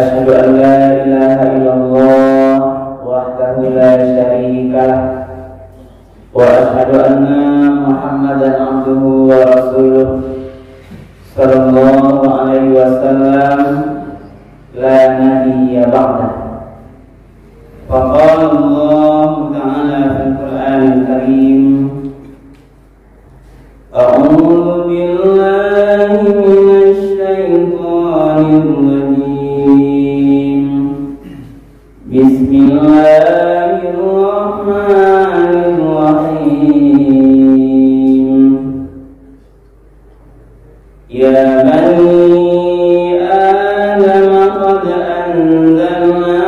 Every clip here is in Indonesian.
Asyhadu an la ilaha illallah wahdahu la syarika lah wa asyhadu anna Muhammadan abduhu wa rasuluh sallallahu alaihi wasallam la nabiyya ba'dah. Faqala Allah ta'ala fil Qur'anil Karim, a'udzu billahi minasy syaithanir rajim. Bismillahirrahmanirrahim. Ya bani Adam qad anzalna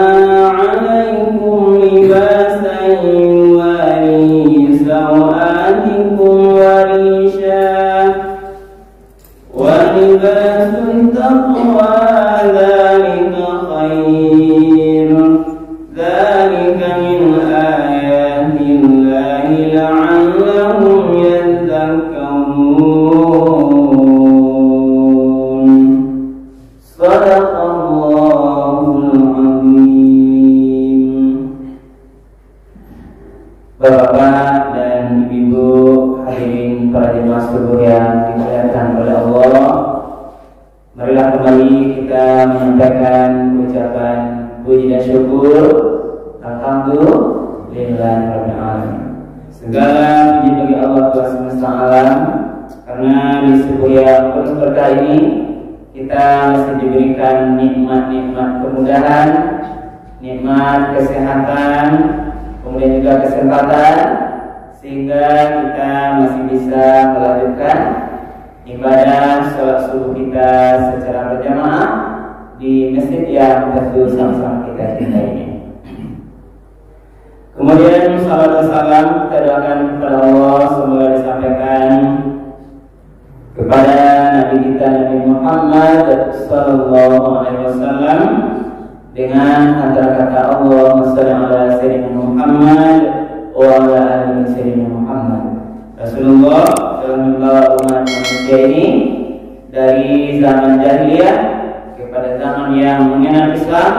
'alaikum libasan yuwari sawatikum wa risha wa libasun taqwa dzalika khair dzalika min ayatillahi la'allahum yadhakkarun. Shadaqallahul azim. Bapak dan ibu hadirin para jemaah subuh yang dimuliakan oleh Allah, marilah kembali kita menyampaikan ucapan puji dan syukur alhamdulillahirabbil alamin. Segala puji bagi Allah Tuhan semesta alam, karena di subuh yang penuh berkah ini kita masih diberikan nikmat-nikmat kemudahan, nikmat kesehatan, kemudian juga kesempatan, sehingga kita masih bisa melanjutkan ibadah sholat subuh kita secara berjamaah di masjid yang tentu sama-sama kita cintai ini. Kemudian salam dan salam kita doakan kepada Allah semoga disampaikan kepada Nabi kita Nabi Muhammad sallallahu alaihi wasallam dengan antara kata Allahumma shalli ala sayyidina Muhammad wa ala ali sayyidina Muhammad. Rasulullah telah membawa umat manusia ini dari zaman jahiliyah kepada zaman yang mengenal Islam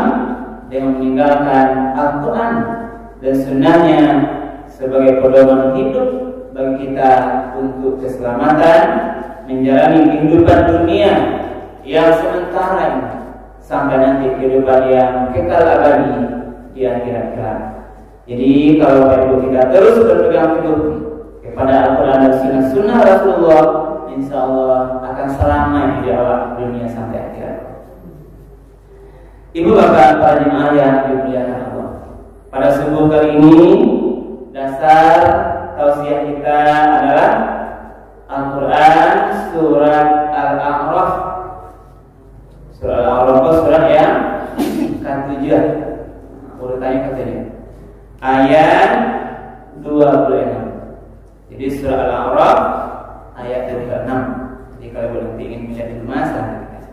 dengan meninggalkan Al-Quran dan sunnahnya sebagai pedoman hidup bagi kita untuk keselamatan menjalani kehidupan dunia yang sementara ini sampai nanti kehidupan yang kekal abadi di akhirat kelak. Jadi kalau kita terus berpegang teguh kepada Al-Quran dan sunnah Rasulullah, insya Allah akan selamat di awal dunia sampai akhirat. Ibu bapak para jemaah yang dimuliakan Allah, pada subuh kali ini dasar tausiah kita adalah Al-Quran surat Al-A'raf. Surat Al-A'raf surat yang ke-7. Urutannya katanya ayat 26. Jadi surah Al-A'raf ayat 26. Jadi kalau boleh ingin melihat di rumah silahkan.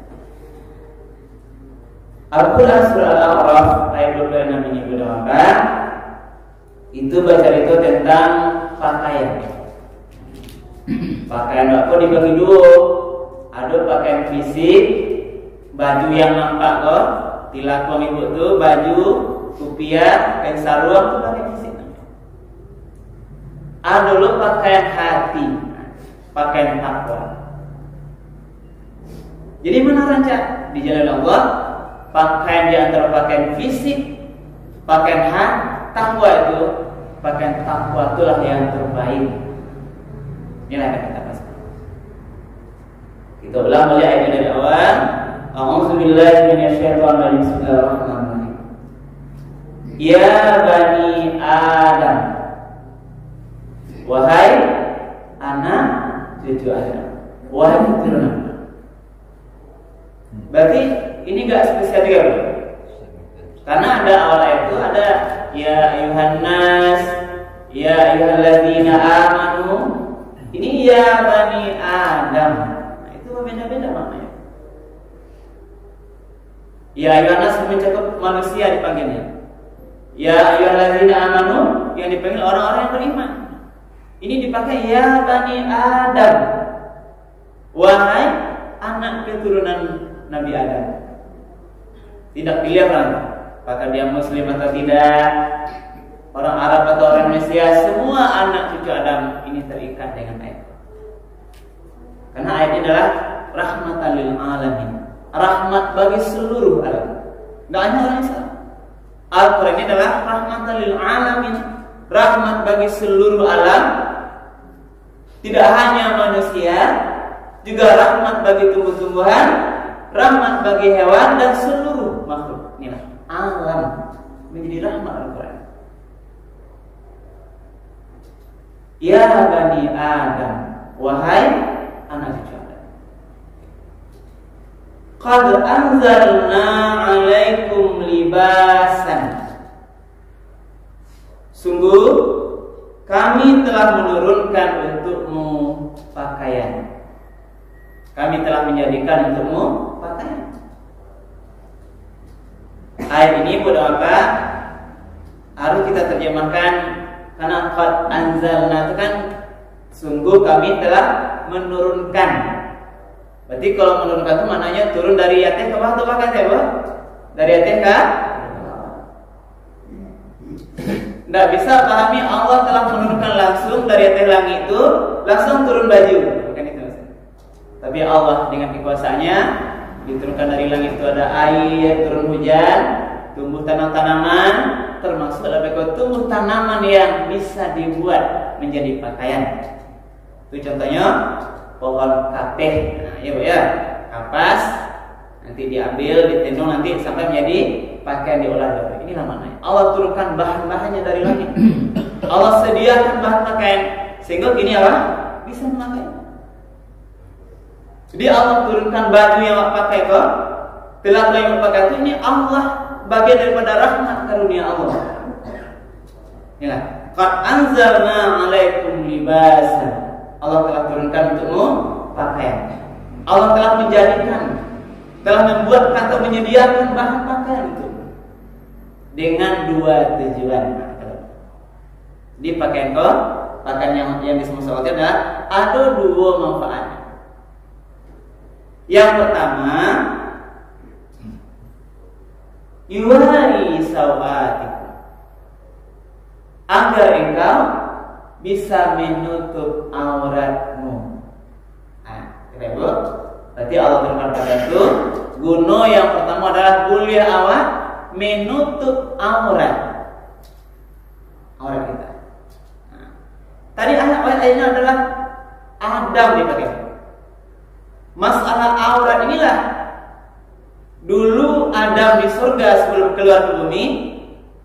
Al-Quran surah Al-A'raf ayat 26 ini berapa? Itu baca itu tentang pakaian. Pakaian apa dibagi dua? Ada pakaian fisik, baju yang nampak kok, dilakon ibu tu baju, kupiah, kain sarung itu pakaian fisik. Ada lo pakaian hati, pakaian takwa. Jadi mana rancak di jalan Allah? Pakaian di antara pakaian fisik, pakaian hati, takwa itu, pakaian takwa itulah yang terbaik. Inilah yang kita pasti. Kita ulang oleh ayat dari awal. A'udzubillahi minasyaitonir rajim. Bismillahirrahmanirrahim. Ya bani Adam, wahai anak cucu Adam, wahai keturunan. Berarti ini enggak spesial juga, bro. Karena ada awal ayat itu ada ya ayuhan nas, ya ayyuhalladzina amanu. Ini ya bani Adam. Nah, itu beda-beda maknanya. Ya ayuhan nas mencakup manusia dipanggilnya. Ya ayyuhalladzina amanu yang dipanggil orang-orang yang beriman. Ini dipakai ya bani Adam, wahai anak keturunan Nabi Adam. Tidak pilihan apakah dia muslim atau tidak, orang Arab atau orang Indonesia, semua anak cucu Adam ini terikat dengan ayat. Karena ayat ini adalah rahmatan lil alamin, rahmat bagi seluruh alam. Tidak hanya orang Islam. Al-Quran ini adalah rahmatan lil alamin, rahmat bagi seluruh alam. Tidak hanya manusia, juga rahmat bagi tumbuh-tumbuhan, rahmat bagi hewan dan seluruh makhluk. Inilah alam menjadi rahmat Al-Quran. Ya bani Adam, wahai anak cucu Adam, qad anzalna alaikum libasan, sungguh kami telah menurunkan untukmu pakaian. Kami telah menjadikan untukmu pakaian. Ayat ini pada apa? Harus kita terjemahkan, karena qad anzalna itu kan sungguh kami telah menurunkan. Berarti kalau menurunkan itu maknanya turun dari atas ke bawah atau bahkan apa? Dari atas ke? Tidak bisa pahami Allah telah menurunkan langsung dari atas langit itu langsung turun baju. Bukan itu maksudnya. Tapi Allah dengan kekuasaannya diturunkan dari langit itu ada air, turun hujan, tumbuh tanam-tanaman, termasuk ada tumbuh tanaman yang bisa dibuat menjadi pakaian. Itu contohnya pohon kapeh. Nah, ya, kapas nanti diambil, ditendung nanti sampai menjadi pakaian diolah. Inilah maknanya. Allah turunkan bahan-bahannya dari langit. Allah sediakan bahan pakaian sehingga kini apa? Bisa memakai. Jadi Allah turunkan baju yang pakai kok, telah yang pakai itu, ini Allah bagian daripada rahmat karunia Allah. Inilah. Qad anzalna alaikum libasan. Allah telah turunkan untukmu pakaian. Allah telah menjadikan, telah membuat atau menyediakan bahan pakaian itu dengan dua tujuan. Di pakaian kau, pakaian yang disebut adalah ada dua manfaat. Yang pertama, yuwari sawatikum, agar engkau bisa menutup auratmu. Nah, kira-kira berarti Allah turunkan pada itu guna yang pertama adalah kuliah awak menutup aurat kita. Nah, tadi ayat ini adalah Adam dipakai. Masalah aurat inilah dulu Adam di surga sebelum keluar ke bumi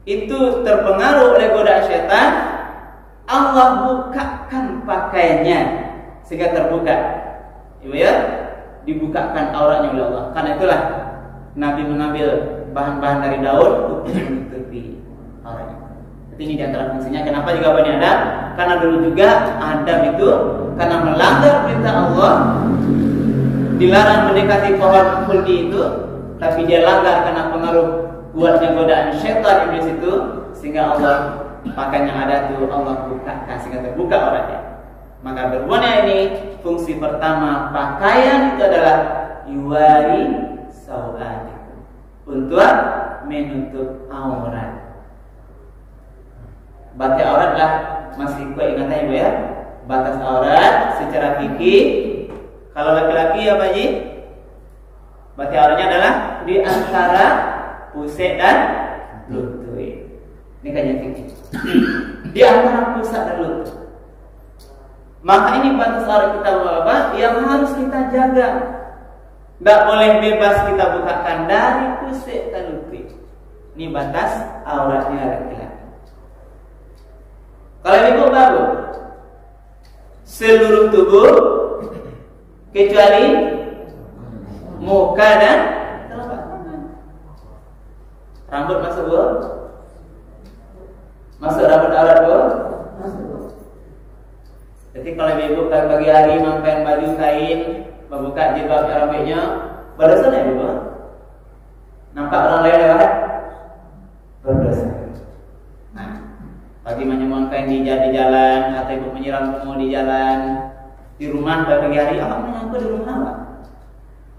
itu terpengaruh oleh godaan setan. Allah bukakan pakaiannya sehingga terbuka. Ibu ya, dibukakan auratnya oleh Allah. Karena itulah Nabi mengambil bahan-bahan dari daun untuk menutupi auratnya. Jadi ini diantara fungsinya. Kenapa juga Bani Adam? Karena dulu juga Adam itu karena melanggar perintah Allah, dilarang mendekati pohon khuldi itu, tapi dia langgar karena pengaruh kuatnya godaan syaitan iblis itu, sehingga Allah pakaian yang ada itu Allah bukakan sehingga terbuka auratnya. Maka berhubungnya ini fungsi pertama pakaian itu adalah yuwari sawatikum, untuk menutup aurat. Batas aurat adalah masih kuat ingatnya Ibu ya. Batas aurat secara fikih kalau laki-laki apa Ji? Batas auratnya adalah di antara pusat dan lutut. Ini kan yang fikih. Di antara pusat dan lutut. Maka ini batas aurat kita Bapak yang harus kita jaga. Tidak boleh bebas kita bukakan dari pusat ke lutut. Ini batas auratnya laki-laki. Kalau ibu baru seluruh tubuh kecuali muka dan telapak tangan. Rambut masuk Bu? Masuk rambut aurat Bu? Masuk. Jadi kalau ibu pagi hari memakai baju kain, membuka jilbab rambutnya, berdosa ya Bu? Nampak orang lain lewat? Berdosa. Nah, pagi menyemangkan di jalan atau ibu menyiram semua di jalan, di rumah pagi hari, apa menyangkut di rumah apa?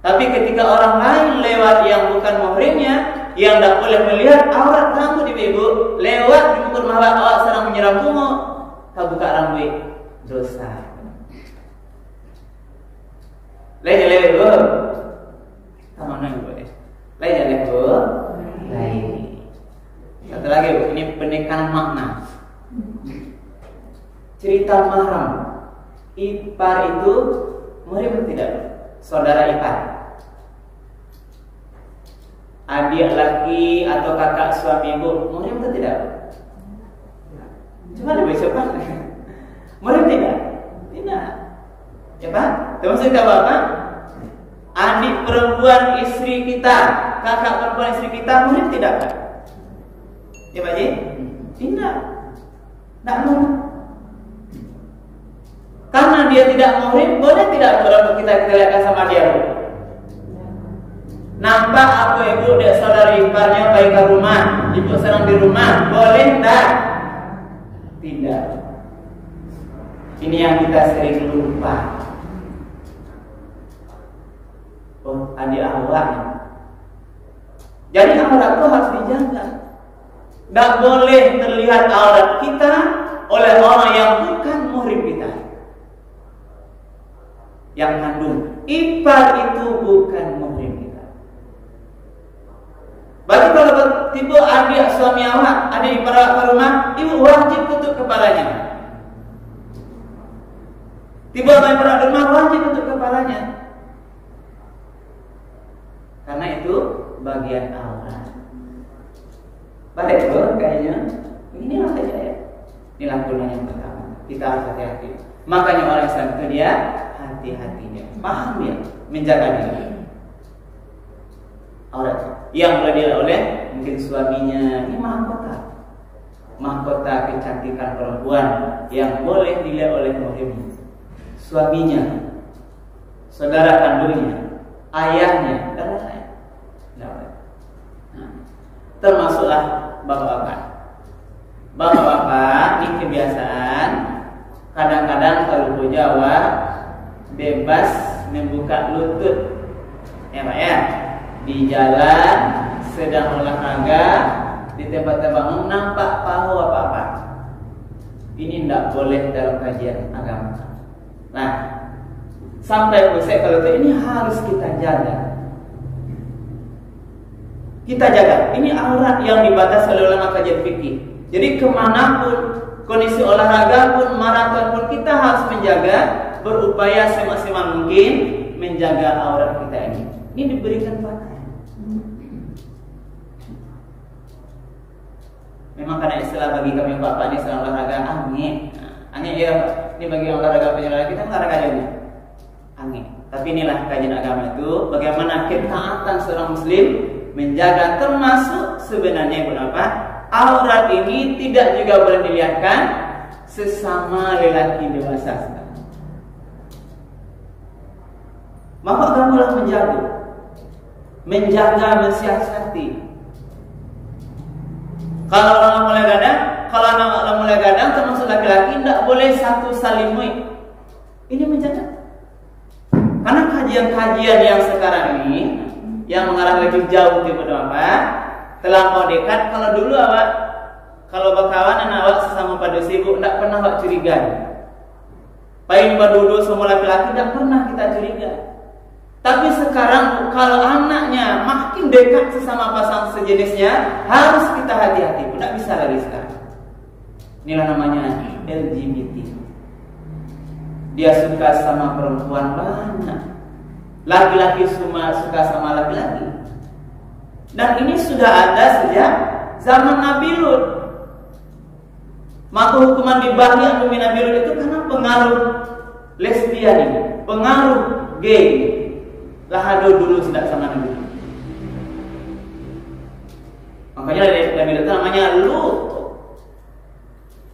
Tapi ketika orang lain lewat yang bukan muhrimnya, yang tidak boleh melihat aurat rambut ibu-ibu, lewat di muka rumah awak sedang menyiram bunga, kau buka rambut, dosa. Lain lewat bu, sama nang bu. Lain lewat bu, lain. Satu lagi bu, ini penekanan makna. Cerita mahram, ipar itu muhrim tidak? Saudara ipar, adik laki atau kakak suami ibu, muhrim atau tidak? Cuma lebih cepat. Muhrim tidak? Tidak. Ya Pak? Termasuk apa? Adik perempuan istri kita, kakak perempuan istri kita, muhrim tidak Pak? Ya Pak Ji? Tidak. Tidak muhrim. Karena dia tidak muhrim, boleh tidak kalau kita lihatkan sama dia bu? Nampak apa ibu dan saudara iparnya baik ke rumah, ibu sedang di rumah, boleh tak? Tidak. Ini yang kita sering lupa. Oh, adik awak. Jadi aurat itu harus dijaga. Tak boleh terlihat aurat kita oleh orang yang bukan muhrim kita. Yang kandung, ipar itu bukan muhrim kita. Bagi kalau tiba adik suami awak, adik ipar awak ke rumah, ibu wajib tutup kepalanya. Tiba ipar awak ke rumah, wajib tutup kepalanya. Karena itu bagian aurat. Baik bro, kayaknya inilah saja ya. Inilah gunanya yang pertama. Kita harus hati-hati. Makanya orang Islam itu dia hati-hatinya, paham ya, menjaga diri. Aurat yang boleh dilihat oleh mungkin suaminya, ini mahkota kecantikan perempuan yang boleh dilihat oleh muhrimnya, suaminya, saudara kandungnya, ayahnya, dan lain-lain. Termasuklah bapak-bapak. Bapak-bapak ini kebiasaan. Kadang-kadang kalau di Jawa bebas membuka lutut, ya Pak ya, di jalan sedang olahraga di tempat-tempat umum nampak pahu apa-apa. Ini tidak boleh dalam kajian agama. Nah, sampai pusat kalau itu ini harus kita jaga. Kita jaga. Ini aurat yang dibatasi oleh ulama kajian fikih. Jadi kemanapun kondisi olahraga pun, maraton pun, kita harus menjaga, berupaya semaksimal mungkin menjaga aurat kita ini. Ini diberikan pakaian. Memang karena istilah bagi kami bapak ini istilah olahraga angin. Angin ya, ini bagi olahraga penyelenggaraan kita olahraga aja angin. Tapi inilah kajian agama itu, bagaimana ketaatan seorang muslim menjaga, termasuk sebenarnya kenapa aurat ini tidak juga boleh dilihatkan sesama lelaki dewasa. Maka kamulah menjaga, mensiasati. Kalau orang mulai gadang, termasuk laki-laki tidak boleh satu salimui. Ini menjaga. Karena kajian-kajian yang sekarang ini yang mengarah lebih jauh daripada apa? Terlampau dekat. Kalau dulu awak, kalau berkawan anak awak sesama pada sibuk, tidak pernah awak curiga. Paling duduk semua laki-laki, tidak pernah kita curiga. Tapi sekarang kalau anaknya makin dekat sesama pasangan sejenisnya, harus kita hati-hati. Tidak bisa lagi sekarang. Inilah namanya LGBT. Dia suka sama perempuan banyak. Laki-laki semua suka sama laki-laki. Dan ini sudah ada sejak zaman Nabi Lut. Maka hukuman dibagi atau Nabi Lut itu karena pengaruh lesbian ini, pengaruh gay. Lahado dulu sudah sama Nabi Lut. Makanya Nabi Lut itu namanya Lut.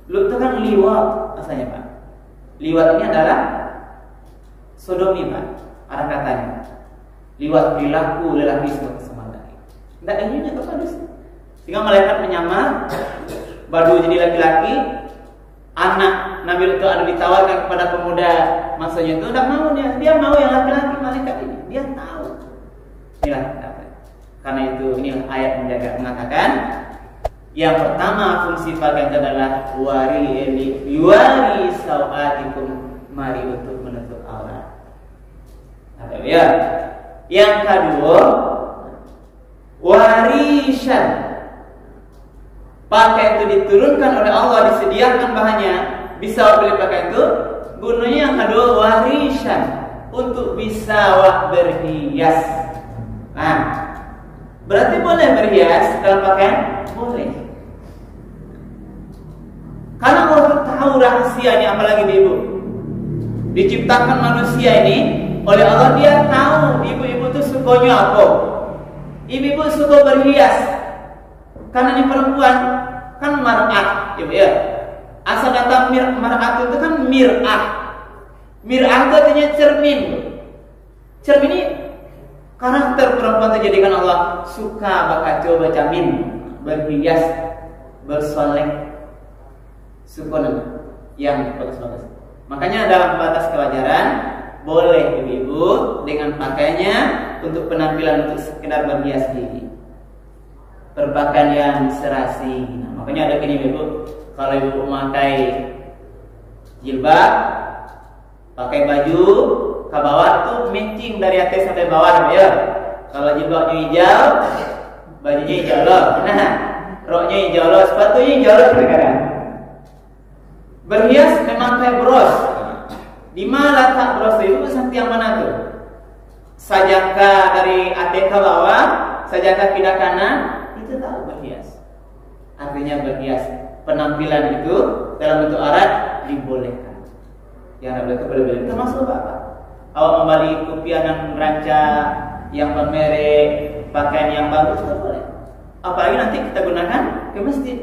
Lut itu kan liwat asalnya Pak. Liwat ini adalah sodomi Pak, arah katanya. Liwat perilaku lelaki sama lelaki. Tidak ingin kepada sih. Sehingga malaikat menyamar, badu jadi laki-laki. Anak Nabi Lut itu ada ditawarkan kepada pemuda masanya itu, tidak mau dia mau yang laki-laki malaikat ini. Dia tahu Inilah, karena itu inilah ayat mengatakan yang pertama fungsi pakaian adalah yuwari sawatikum, mari untuk menutup aurat. Ya. Yang kedua, warisan. Pakaian itu diturunkan oleh Allah, disediakan bahannya, bisa beli pakaian itu. Gunanya yang kedua warisan, untuk bisa berhias. Nah, berarti boleh berhias dalam pakaian? Boleh. Karena Allah tahu rahasia ini, apalagi ibu. Diciptakan manusia ini oleh Allah, dia tahu ibu-ibu itu sukanya apa. Ibu-ibu suka berhias. Karena ini perempuan kan mar'ah, ibu ya. Asal kata mar'ah itu kan mir'ah. Mir'ah itu artinya cermin. Cermin ini karakter perempuan terjadikan Allah suka bakal baca min, berhias, bersolek, sukonan yang bagus-bagus. Makanya dalam batas kewajaran boleh ibu-ibu dengan pakaiannya untuk penampilan, untuk sekedar berhias diri, berpakaian yang serasi. Nah, makanya ada gini ibu, kalau ibu memakai jilbab, pakai baju ke bawah tuh matching dari atas sampai bawah ya. Kalau jilbabnya hijau, bajunya hijau loh. Nah, roknya hijau loh, sepatunya hijau loh kadang. Berhias memang kayak bros. Di mana letak bros itu sampai yang mana tuh? Sajaka dari atas ke bawah, sajaka pindah kanan, itu tahu berhias. Artinya berhias, penampilan itu dalam bentuk aurat dibolehkan. Yang boleh itu boleh. Termasuk apa? Awak membeli kupianan ranca yang bermerek, pakaian yang bagus itu boleh. Apalagi nanti kita gunakan ke masjid.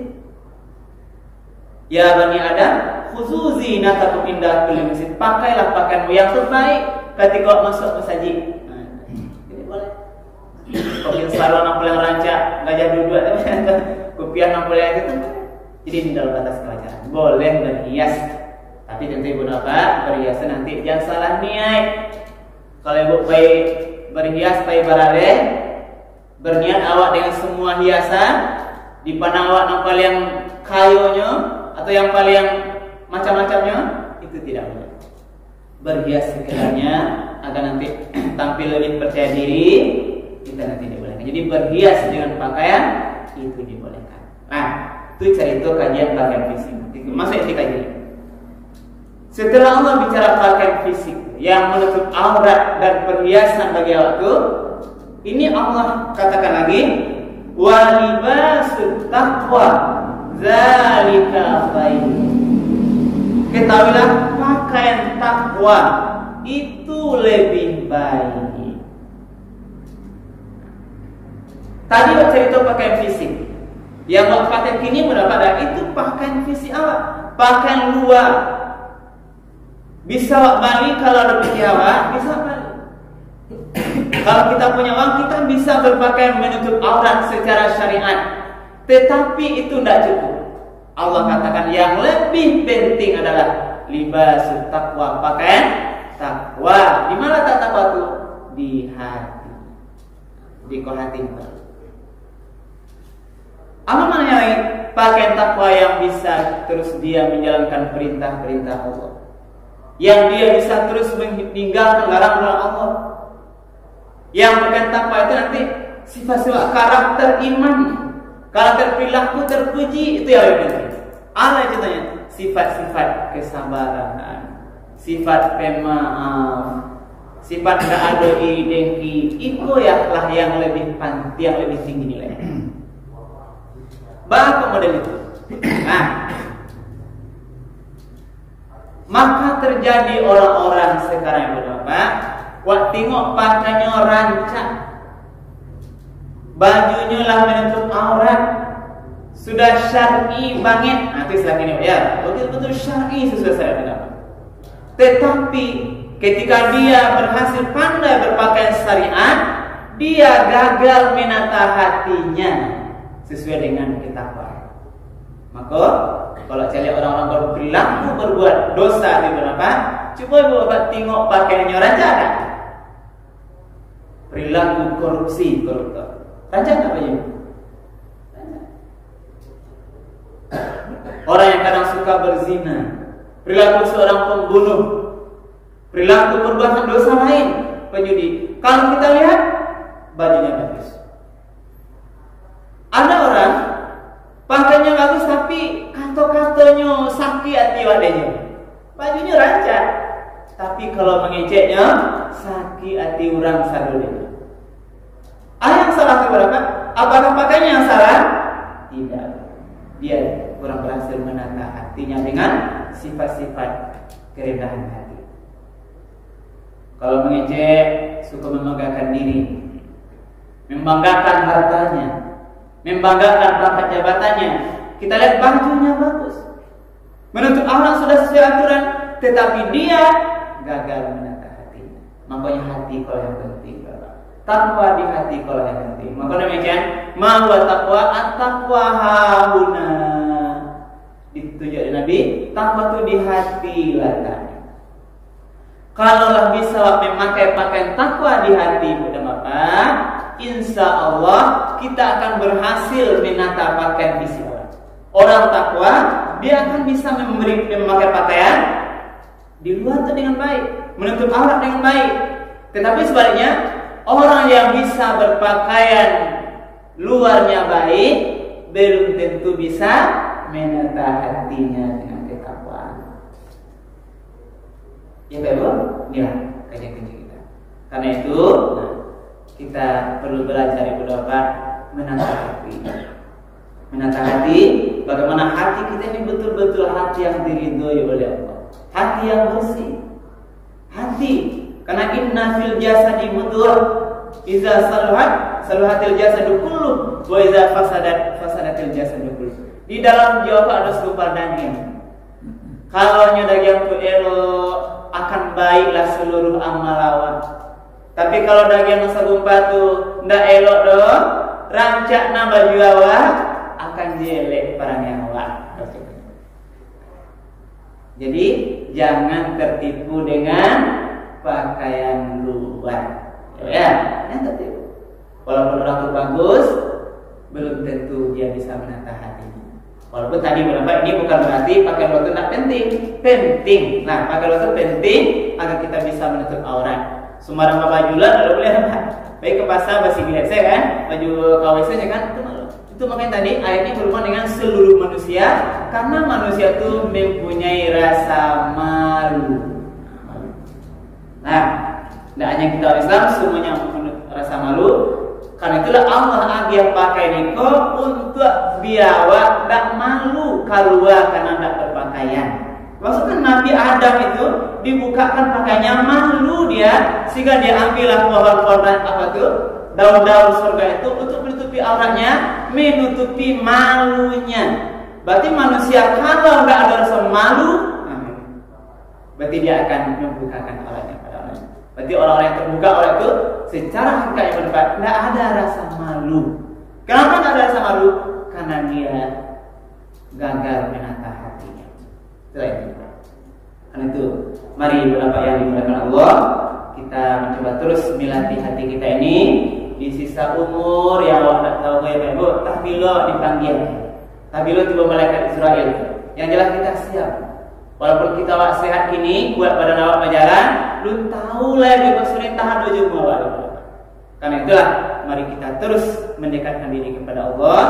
Ya Bani Adam, khuzu zinatakum inda kulli masjid. Pakailah pakaianmu yang terbaik ketika masuk masjid. Ini boleh. Kopiah salon yang paling ranca, enggak jadi dua, kopiah yang paling itu. Jadi ini dalam batas kewajaran. Boleh berhias. Tapi tentu ibu apa? Berhiasnya nanti jangan salah niat. Kalau ibu baik berhias, baik barale, berniat awak dengan semua hiasan, dipandang awak nampak yang kayonya atau yang paling macam-macamnya, itu tidak boleh. Berhias sekedarnya agar nanti tampil lebih percaya diri, kita nanti dibolehkan. Jadi berhias dengan pakaian itu dibolehkan. Nah, itu cerita kajian pakaian fisik. Masuk itu kajian. Setelah Allah bicara pakaian fisik yang menutup aurat dan perhiasan bagi awak itu, ini Allah katakan lagi, wa libasut taqwa zalika khair. Ketahuilah pakaian takwa itu lebih baik. Tadi waktu cerita pakaian fisik, yang mau pakaian kini mendapat itu pakaian fisik awak, pakaian luar. Bisa awak balik kalau ada rezeki awak, bisa balik. Kalau kita punya uang, kita bisa berpakaian menutup aurat secara syariat. Tetapi itu tidak cukup. Allah katakan yang lebih penting adalah libasut taqwa, pakaian takwa. Di mana tak takwa itu? Di hati. Di hati. Apa maknanya pakaian takwa yang bisa terus dia menjalankan perintah-perintah Allah, yang dia bisa terus meninggalkan larangan Allah, yang pakaian takwa itu nanti sifat-sifat karakter iman, karakter perilaku terpuji, itu yang lebih penting. Apa contohnya? Sifat-sifat kesabaran, sifat pemaaf, sifat tidak ada dengki. Itu lah yang lebih panti, yang lebih tinggi nilai. Bahkan model itu. Nah, maka terjadi orang-orang sekarang yang berapa? Wak tengok pakainya rancak, bajunya lah menutup aurat, sudah syar'i banget. Nah, itu istilah ini ya, betul-betul syar'i sesuai saya pendapat. Tetapi ketika dia berhasil pandai berpakaian syariat, dia gagal menata hatinya sesuai dengan ketakwaan. Maka kalau cari orang-orang berperilaku berbuat dosa di berapa? Coba bapak tengok pakaiannya rancak. perilaku korupsi, koruptor. Rancak apa ya? Orang yang kadang suka berzina, perilaku seorang pembunuh, perilaku perbuatan dosa lain, penjudi. Kalau kita lihat bajunya bagus. Ada orang pakainya bagus tapi kato-katonya sakit hati wadahnya. Bajunya rancak, tapi kalau mengejeknya sakit hati orang sadulnya. Ada yang salah keberapa? Apakah pakainya yang salah? Tidak. Dia kurang berhasil menata hatinya dengan sifat-sifat kerendahan hati. Kalau mengejek, suka membanggakan diri, membanggakan hartanya, membanggakan pangkat jabatannya. Kita lihat bajunya bagus, menutup aurat sudah sesuai aturan, tetapi dia gagal menata hatinya. Makanya hati kalau yang penting, takwa di hati kalau yang penting. Maka demikian, ma wa taqwa at-taqwa hauna. Ditunjuk oleh Nabi, takwa itu di hati letaknya. Kalaulah bisa memakai pakaian takwa di hati, mudah Bapak, insya Allah kita akan berhasil menata pakaian isi orang. Orang takwa, dia akan bisa memakai pakaian di luar itu dengan baik, menutup aurat dengan baik. Tetapi sebaliknya, orang yang bisa berpakaian luarnya baik belum tentu bisa menata hatinya dengan ketakwaan. Ya Bapak, inilah kajian kita. Karena itu, kita perlu belajar Ibu Bapak menata hati. Menata hati, bagaimana hati kita ini betul-betul hati yang diridhoi oleh Allah. Hati yang bersih. Hati, karena inna fil jasadi mudghah, idza saluhatil jasadu kullu wa idza fasadatil jasadu kullu. Di dalam jiwa ada segumpal daging. Kalau daging itu elok, akan baiklah seluruh amal awak. Tapi kalau daging segumpal itu ndak elok doh, rancak na baju awak akan jelek barang awak. Jadi jangan tertipu dengan pakaian luar. Ya, yang tertipu. Walaupun orang itu bagus, belum tentu dia bisa menata hatinya. Walaupun tadi berapa, ini bukan berarti pakaian luar itu tidak penting. Penting. Nah, pakaian luar itu penting agar kita bisa menutup aurat. Sembarang bajulah kalau boleh apa? Baik ke pasar basi gilet saya kan, baju KWC nya kan itu malu. Itu makanya tadi ayatnya berhubungan dengan seluruh manusia, karena manusia itu mempunyai rasa malu. Nah, tidak hanya kita orang Islam, semuanya rasa malu. Karena itulah Allah agih pakai niko untuk biawak tidak malu keluar karena tidak berpakaian. Maksudnya Nabi Adam itu dibukakan pakaiannya, malu dia, sehingga dia ambillah pohon-pohon apa tuh, daun-daun surga itu untuk menutupi auratnya, menutupi malunya. Berarti manusia kalau tidak ada rasa malu, berarti dia akan membukakan auratnya pada orang. Berarti orang-orang yang terbuka aurat itu secara hakika yang benar tidak ada rasa malu. Kenapa tidak ada rasa malu? Karena dia gagal menata hatinya. Itulah itu. Karena itu, mari Bapak yang dimuliakan Allah, kita mencoba terus melatih hati kita ini di sisa umur yang awak tak tahu ya Ibu. Tahmilo dipanggil. Tahmilo itu malaikat Israel. Yang jelas kita siap. Walaupun kita awak sehat ini, buat badan awak berjalan, belum tahu lagi perintah dojo awak. Karena itulah, mari kita terus mendekatkan diri kepada Allah.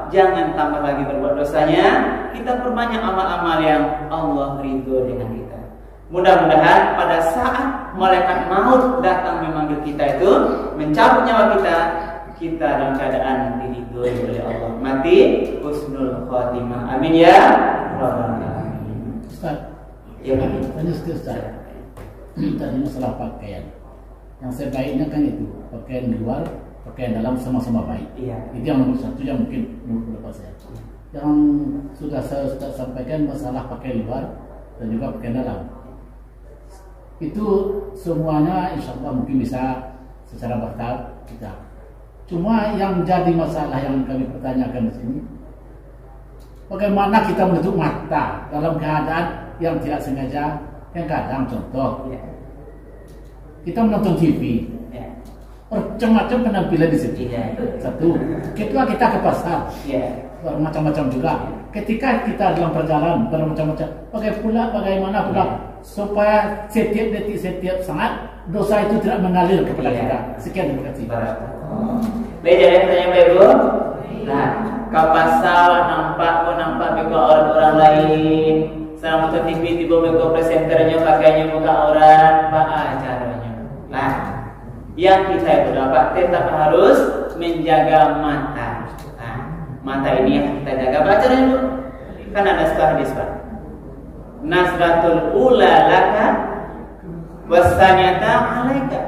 Jangan tambah lagi berbuat dosanya. Kita perbanyak amal-amal yang Allah ridho dengan kita. Mudah-mudahan pada saat malaikat maut datang memanggil kita itu, mencabut nyawa kita dalam keadaan diridhoi oleh Allah. Mati husnul khotimah. Amin ya rabbal alamin. Ustaz, ya tanya Ustaz. Tadi masalah pakaian. Yang sebaiknya kan itu pakaian luar, pakaian dalam sama-sama baik. Iya. Itu yang nomor satu yang mungkin menurut saya. Yang sudah saya sampaikan masalah pakaian luar dan juga pakaian dalam. Itu semuanya insya Allah mungkin bisa secara bertahap kita. Cuma yang jadi masalah yang kami pertanyakan di sini, bagaimana kita menutup mata dalam keadaan yang tidak sengaja. Yang kadang contoh, kita menonton TV, macam-macam penampilan di situ. Satu, kedua kita ke pasar, macam-macam juga. Ketika kita dalam perjalanan bermacam-macam, bagaimana pula supaya setiap detik, setiap saat dosa itu tidak mengalir kepada kita. Sekian, terima kasih. Baik, jadi pertanyaan Bapak Ibu. Nah, ke pasar nampak juga orang lain. Selama nonton TV tiba-tiba presenternya pakainya muka orang, apa caranya? Nah, yang kita dapat tetap harus menjaga mata. Nah, mata ini yang kita jaga. Baca dulu. Kan ada sebuah hadis, Pak. Nasratul ula laka wasaniyata alaika.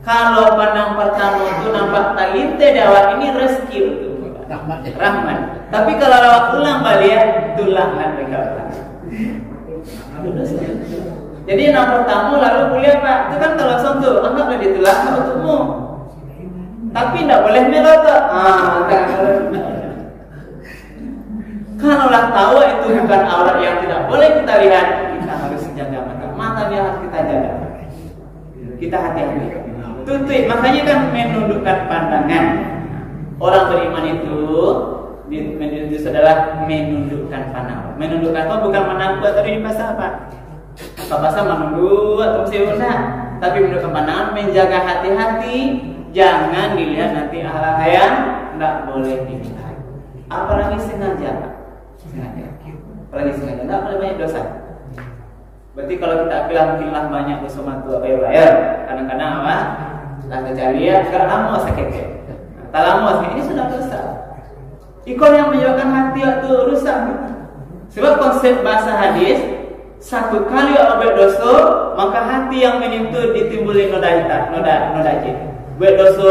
Kalau pandang pertama itu nampak talite dawat ini rezeki itu. Rahmat. Tapi kalau lawak ulang balik itu laknat mereka. Jadi yang pertama lalu kuliah Pak, itu kan kalau langsung tuh anggaplah ditulak untukmu. Tapi tidak boleh melotot. Kalau lah tahu itu bukan aurat yang tidak boleh kita lihat, kita harus jaga mata. Matanya harus kita jaga. Kita hati-hati. Tutup, makanya kan menundukkan pandangan. Orang beriman itu adalah menundukkan pandangan. Menundukkan itu bukan menangku atau di bahasa apa? Bahasa menunduk atau seulah. Tapi menundukkan pandangan, menjaga hati-hati, jangan dilihat nanti hal-hal yang tidak boleh dilihat. Apalagi sengaja. Apalagi sengaja, tidak boleh banyak dosa. Berarti kalau kita pilih banyak dosa mantu apa ya? Kadang-kadang apa? Lah kejadian karena mau sakit. Talamus ini sudah dosa. Ikon yang menyebabkan hati itu rusak. Sebab konsep bahasa hadis, satu kali orang berdosa, maka hati yang menyentuh ditimbulin noda hitam, noda jin. Berdosa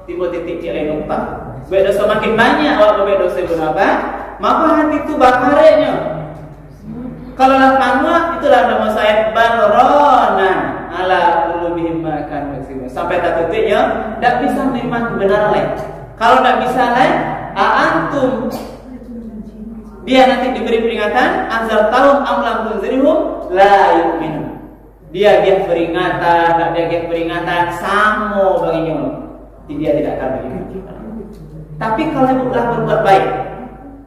timbul titik cilai numpang. Berdosa makin banyak orang berdosa berapa, maka hati itu bakarnya. Kalau lah panwa itulah nama saya barona ala qulubihim makan maksimum. Sampai tak tutupnya tidak bisa menerima kebenaran lain. Kalau tidak bisa lain, antum dia nanti diberi peringatan azal tahun amlam tunzirhum la yu'minun. Dia peringatan sama baginya. Dia tidak akan beriman. Tapi kalau telah berbuat baik,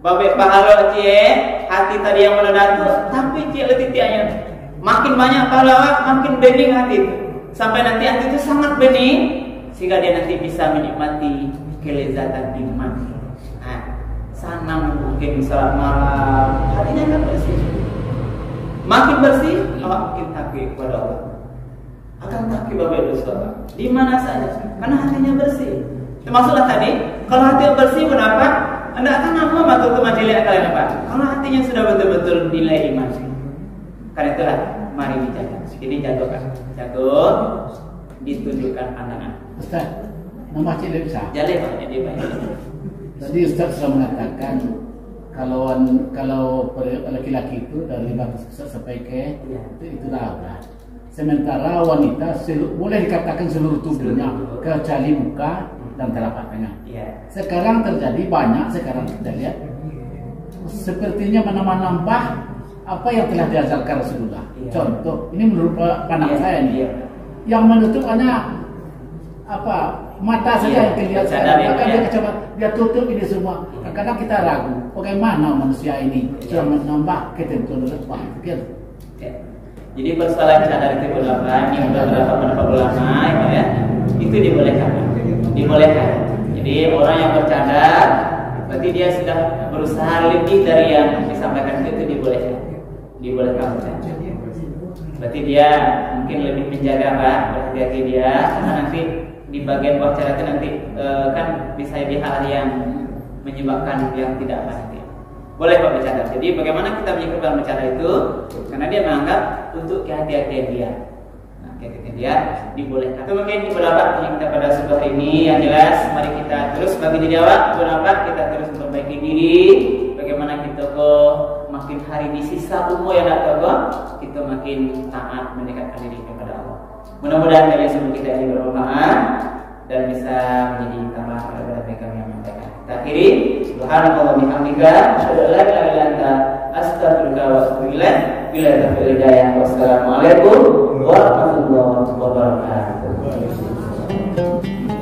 babek pahala cie hati tadi yang meledak tu, tapi cie letitianya makin banyak pahala, makin bening hati itu. Sampai nanti hati itu sangat bening sehingga dia nanti bisa menikmati kelezatan iman. Nah, sanam mungkin salat malam, hatinya kan bersih. Makin bersih, makin takut kepada Allah. Akan takut babek dosa di mana saja, karena hatinya bersih. Termasuklah tadi, kalau hati bersih berapa? Anda akan nama betul tuh majelis kalian apa? Kalau hatinya sudah betul-betul nilai iman. Karena itulah mari dijaga. Jadi jago ditunjukkan pandangan. Ustaz, nama cik bisa. Jaleh Pak, jadi baik. Tadi Ustaz sudah mengatakan kalau laki-laki itu dari batas sampai ke itu aurat. Sementara wanita boleh dikatakan seluruh tubuhnya kecuali muka dan telapak tangan. Sekarang terjadi banyak, sekarang kita lihat sepertinya menambah apa yang telah diajarkan Rasulullah. Contoh, ini menurut pandangan saya ini, yang menutup hanya apa mata saja yang kelihatan, dia tutup ini semua. Kadang-kadang kita ragu, bagaimana manusia ini sudah menambah ketentuan Allah. Jadi persoalan cadar itu ulama, yang beberapa pendapat ulama ya, itu dibolehkan. Jadi orang yang bercadar, berarti dia sudah berusaha lebih dari yang disampaikan itu dibolehkan. Berarti dia mungkin lebih menjaga berhati-hati dia, karena nanti di bagian bawah cadar itu nanti kan bisa jadi hal yang menyebabkan yang tidak pasti. Boleh Pak bercadar. Jadi bagaimana kita menyikapi bercadar itu? Karena dia menganggap untuk kehati-hatian dia. Kehati-hatian dia dibolehkan. Itu mungkin pendapat kita pada sebuah ini yang jelas. Mari kita terus bagi diri awak pendapat, kita terus memperbaiki diri. Bagaimana kita makin hari di sisa umur yang tak tahu, kita makin taat mendekatkan diri kepada Allah. Mudah-mudahan dari sebelum kita ini bermanfaat dan bisa menjadi tambahan kepada kami yang menyampaikan. Kita akhiri, subhanallah bihamdika, asyhadu an la ilaha illa anta, astaghfiruka wa atubu ilaik. Bila taufiq hidayah. Wassalamualaikum warahmatullahi wabarakatuh. wabarakatuh.